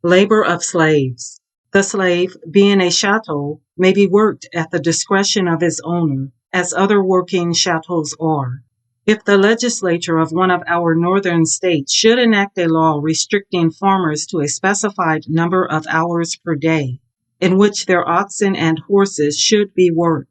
Labor of slaves. The slave, being a chattel, may be worked at the discretion of his owner, as other working chattels are. If the legislature of one of our northern states should enact a law restricting farmers to a specified number of hours per day, in which their oxen and horses should be worked,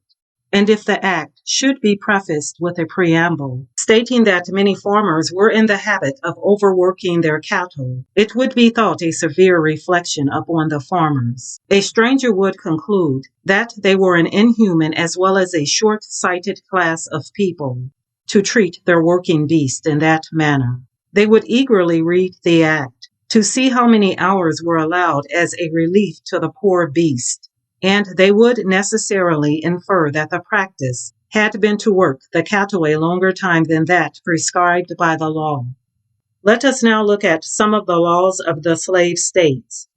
and if the act should be prefaced with a preamble stating that many farmers were in the habit of overworking their cattle, it would be thought a severe reflection upon the farmers. A stranger would conclude that they were an inhuman as well as a short-sighted class of people to treat their working beast in that manner. They would eagerly read the act to see how many hours were allowed as a relief to the poor beast, and they would necessarily infer that the practice had been to work the cattle a longer time than that prescribed by the law. Let us now look at some of the laws of the slave states.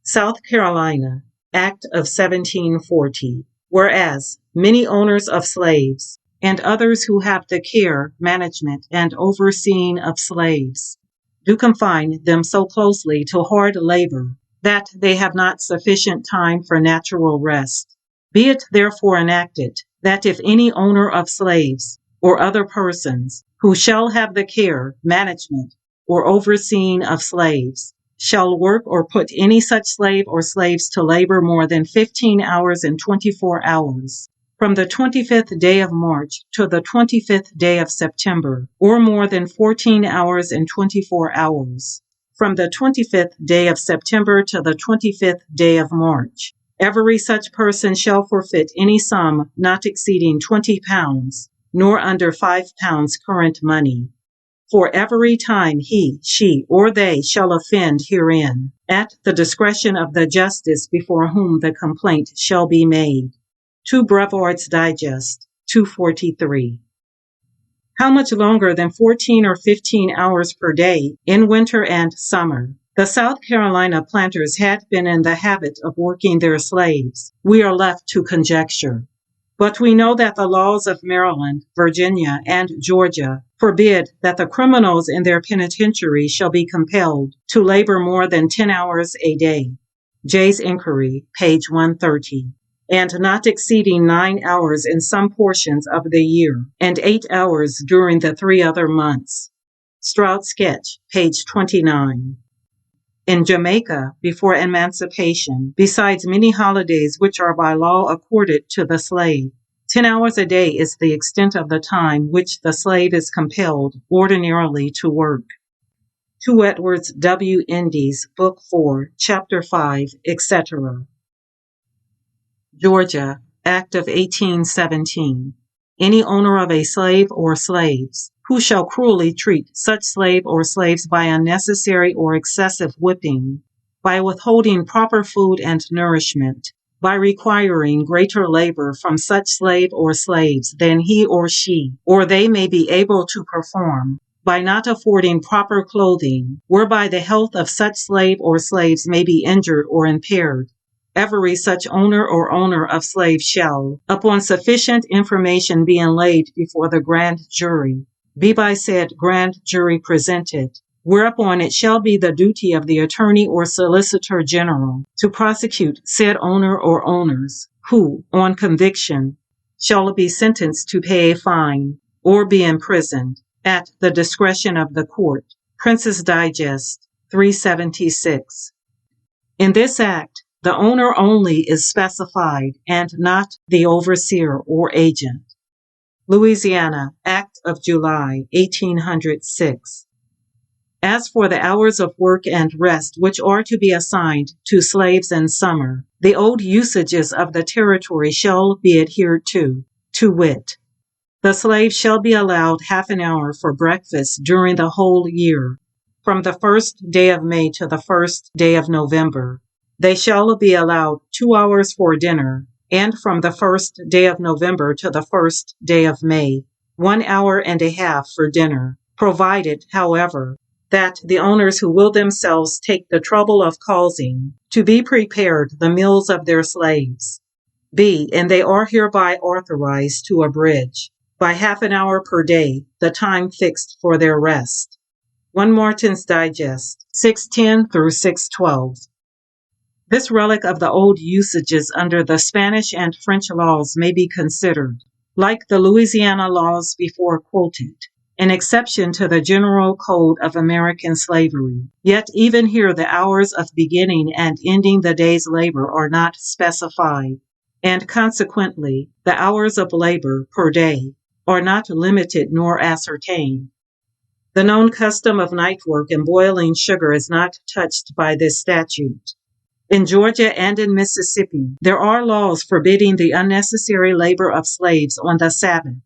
South Carolina, Act of 1740. Whereas many owners of slaves and others who have the care, management, and overseeing of slaves do confine them so closely to hard labor that they have not sufficient time for natural rest. Be it therefore enacted that if any owner of slaves or other persons who shall have the care, management, or overseeing of slaves shall work or put any such slave or slaves to labor more than 15 hours and 24 hours, from the 25th day of March to the 25th day of September, or more than 14 hours and 24 hours, from the 25th day of September to the 25th day of March, every such person shall forfeit any sum not exceeding 20 pounds, nor under 5 pounds current money, for every time he, she, or they shall offend herein, at the discretion of the justice before whom the complaint shall be made. 2 Brevoort's Digest, 243. How much longer than 14 or 15 hours per day in winter and summer the South Carolina planters had been in the habit of working their slaves, we are left to conjecture. But we know that the laws of Maryland, Virginia, and Georgia forbid that the criminals in their penitentiary shall be compelled to labor more than 10 hours a day. Jay's Inquiry, page 130. And not exceeding 9 hours in some portions of the year, and 8 hours during the 3 other months. Stroud Sketch, page 29. In Jamaica, before emancipation, besides many holidays which are by law accorded to the slave, 10 hours a day is the extent of the time which the slave is compelled ordinarily to work. 2 Edwards W. Endy's, Book 4, Chapter 5, etc. Georgia, Act of 1817. Any owner of a slave or slaves, who shall cruelly treat such slave or slaves by unnecessary or excessive whipping, by withholding proper food and nourishment, by requiring greater labor from such slave or slaves than he or she or they may be able to perform, by not affording proper clothing, whereby the health of such slave or slaves may be injured or impaired, every such owner or owner of slaves shall, upon sufficient information being laid before the grand jury, be by said grand jury presented, whereupon it shall be the duty of the attorney or solicitor general to prosecute said owner or owners, who, on conviction, shall be sentenced to pay a fine or be imprisoned at the discretion of the court. Prince's Digest, 376. In this act, the owner only is specified and not the overseer or agent. Louisiana, Act of July, 1806. As for the hours of work and rest which are to be assigned to slaves in summer, the old usages of the territory shall be adhered to wit, the slave shall be allowed half an hour for breakfast during the whole year, from the 1st day of May to the 1st day of November. They shall be allowed 2 hours for dinner, and from the 1st day of November to the 1st day of May, 1 hour and a half for dinner, provided, however, that the owners who will themselves take the trouble of causing to be prepared the meals of their slaves. B. And they are hereby authorized to abridge, by half an hour per day, the time fixed for their rest. 1 Martin's Digest, 610 through 612. This relic of the old usages under the Spanish and French laws may be considered, like the Louisiana laws before quoted, an exception to the general code of American slavery. Yet even here the hours of beginning and ending the day's labor are not specified, and consequently the hours of labor per day are not limited nor ascertained. The known custom of night work and boiling sugar is not touched by this statute. In Georgia and in Mississippi, there are laws forbidding the unnecessary labor of slaves on the Sabbath.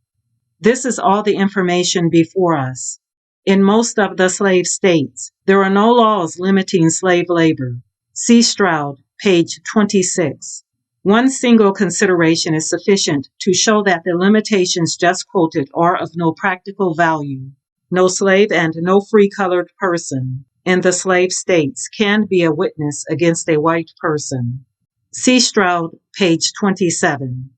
This is all the information before us. In most of the slave states, there are no laws limiting slave labor. See Stroud, page 26. One single consideration is sufficient to show that the limitations just quoted are of no practical value. No slave and no free-colored person in the slave states can be a witness against a white person. See Stroud, page 27.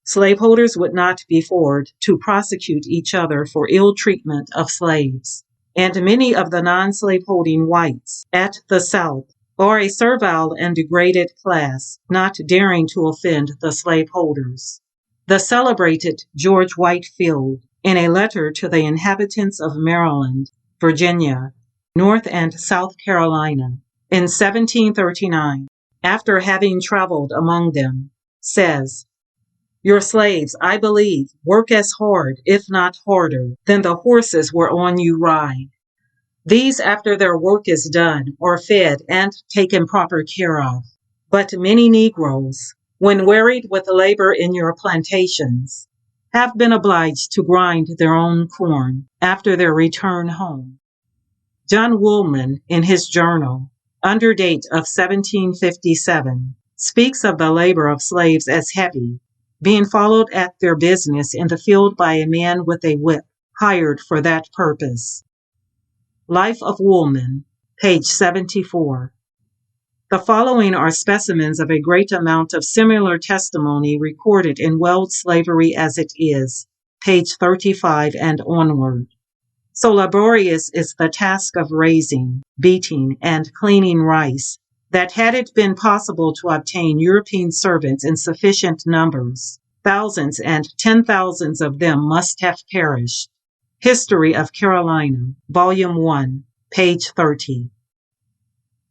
Slaveholders would not be forced to prosecute each other for ill treatment of slaves, and many of the non-slaveholding whites at the South are a servile and degraded class, not daring to offend the slaveholders. The celebrated George Whitefield, in a letter to the inhabitants of Maryland, Virginia, North and South Carolina, in 1739, after having traveled among them, says, "Your slaves, I believe, work as hard, if not harder, than the horses whereon you ride. These, after their work is done, are fed and taken proper care of. But many Negroes, when wearied with labor in your plantations, have been obliged to grind their own corn after their return home." John Woolman, in his journal, under date of 1757, speaks of the labor of slaves as heavy, being followed at their business in the field by a man with a whip, hired for that purpose. Life of Woolman, page 74. The following are specimens of a great amount of similar testimony recorded in World Slavery as It Is, page 35 and onward. So laborious is the task of raising, beating, and cleaning rice, that had it been possible to obtain European servants in sufficient numbers, thousands and 10,000s of them must have perished. History of Carolina, Volume 1, page 30.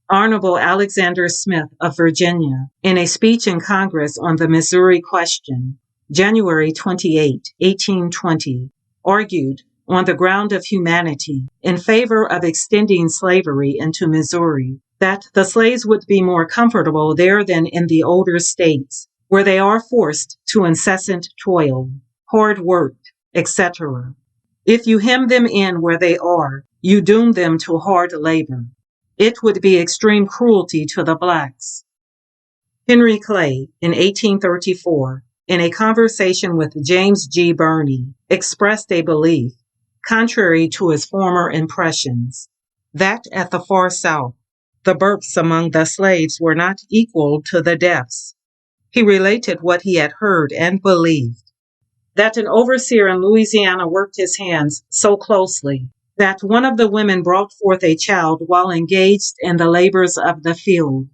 Honorable Alexander Smith of Virginia, in a speech in Congress on the Missouri question, January 28, 1820, argued, on the ground of humanity, in favor of extending slavery into Missouri, that the slaves would be more comfortable there than in the older states, where they are forced to incessant toil, hard work, etc. If you hem them in where they are, you doom them to hard labor. It would be extreme cruelty to the blacks. Henry Clay, in 1834, in a conversation with James G. Birney, expressed a belief, contrary to his former impressions, that at the far South, the births among the slaves were not equal to the deaths. He related what he had heard and believed, that an overseer in Louisiana worked his hands so closely that one of the women brought forth a child while engaged in the labors of the field.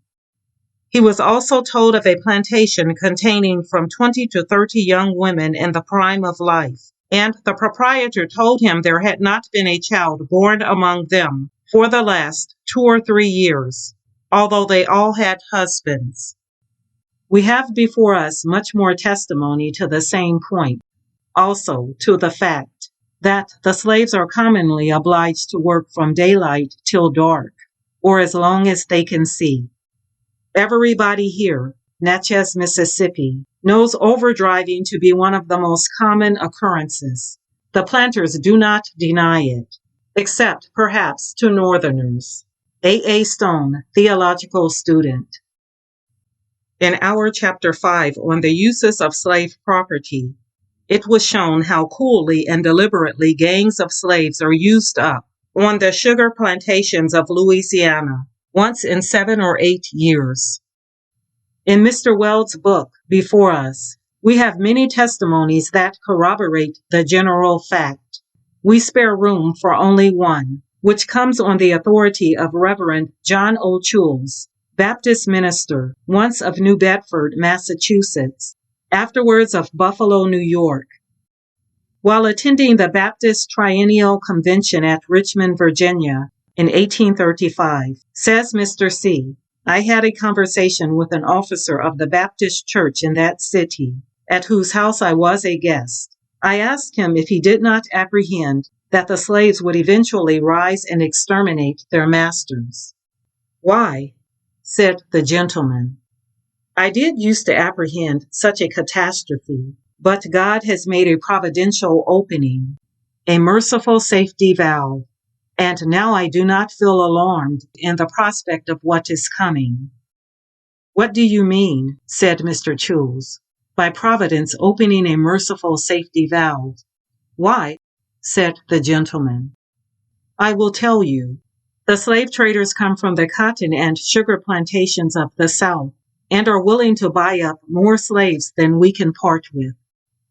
He was also told of a plantation containing from 20 to 30 young women in the prime of life, and the proprietor told him there had not been a child born among them for the last 2 or 3 years, although they all had husbands. We have before us much more testimony to the same point, also to the fact that the slaves are commonly obliged to work from daylight till dark, or as long as they can see. Everybody here, Natchez, Mississippi, knows overdriving to be one of the most common occurrences. The planters do not deny it, except perhaps to Northerners. A. Stone, theological student. In our Chapter 5 on the uses of slave property, it was shown how coolly and deliberately gangs of slaves are used up on the sugar plantations of Louisiana once in 7 or 8 years. In Mr. Weld's book before us, we have many testimonies that corroborate the general fact. We spare room for only one, which comes on the authority of Reverend John O. Chules, Baptist minister, once of New Bedford, Massachusetts, afterwards of Buffalo, New York. While attending the Baptist Triennial Convention at Richmond, Virginia in 1835, says Mr. C, I had a conversation with an officer of the Baptist church in that city, at whose house I was a guest. I asked him if he did not apprehend that the slaves would eventually rise and exterminate their masters. Why? Said the gentleman. I did used to apprehend such a catastrophe, but God has made a providential opening, a merciful safety valve, and now I do not feel alarmed in the prospect of what is coming. What do you mean, said Mr. Chules, by Providence opening a merciful safety valve? Why, said the gentleman. I will tell you. The slave traders come from the cotton and sugar plantations of the South and are willing to buy up more slaves than we can part with.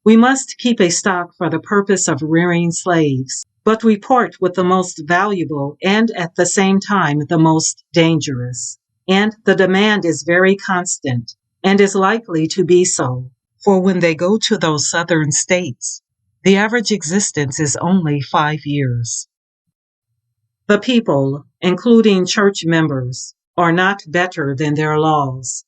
We must keep a stock for the purpose of rearing slaves, but we part with the most valuable and at the same time the most dangerous. And the demand is very constant and is likely to be so, for when they go to those southern states, the average existence is only 5 years. The people, including church members, are not better than their laws.